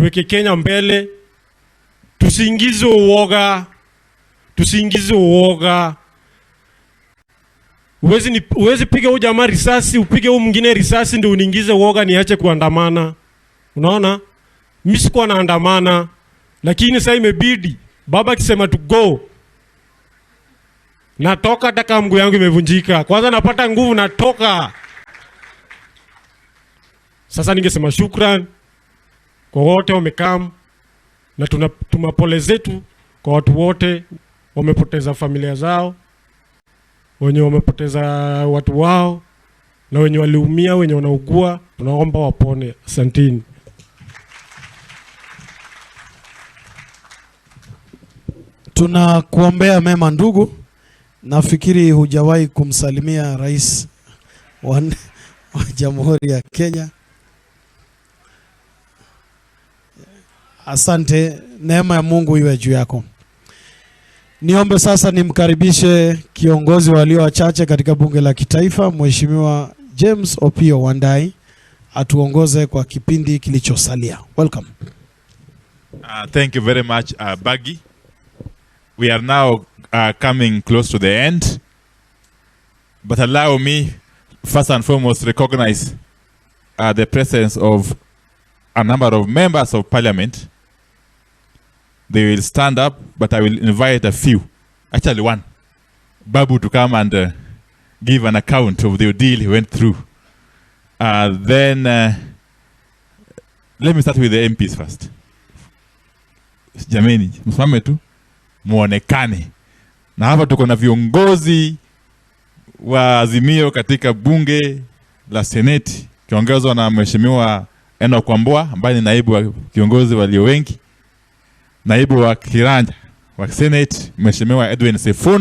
tuweke Kenya mbele, tusiingize uoga. Uwezi piga huyu jamaa risasi, upige huyu mwingine risasi ndio uniingize uoga niache kuandamana. Unaona? Mimi sikuwa naandamana, lakini sasa imebidi. Baba akisema to go, natoka hata kama mguu yangu imevunjika. Kwanza napata nguvu natoka. Sasa ningesema shukran kwa wote wamekam, na tunatuma pole zetu kwa watu wote wamepoteza familia zao, wenye wamepoteza watu wao, na wenye waliumia, wenye wanaugua, tunaomba wapone. Asanteni. Tunakuombea mema ndugu. Nafikiri hujawahi kumsalimia rais wa Jamhuri ya Kenya. Asante, neema ya Mungu iwe juu yako. Niombe sasa nimkaribishe kiongozi walio wachache katika bunge la kitaifa, Mheshimiwa James Opiyo Wandayi, atuongoze kwa kipindi kilichosalia. Welcome. Thank you very much, Baggy. We are now coming close to the end, but allow me first and foremost recognize the presence of a number of members of parliament. They will stand up, but I will invite a few, actually one, Babu, to come and give an account of the deal he went through. Then let me start with the MPs first. Jameni, msimame tu muonekane. Na hapa tuko na viongozi wa Azimio katika bunge la Seneti, kiongozwa na Mheshimiwa Enoch Wambua ambaye ni naibu wa kiongozi walio wengi, naibu wa kiranja wa Senate Mheshimiwa Edwin Sifuna.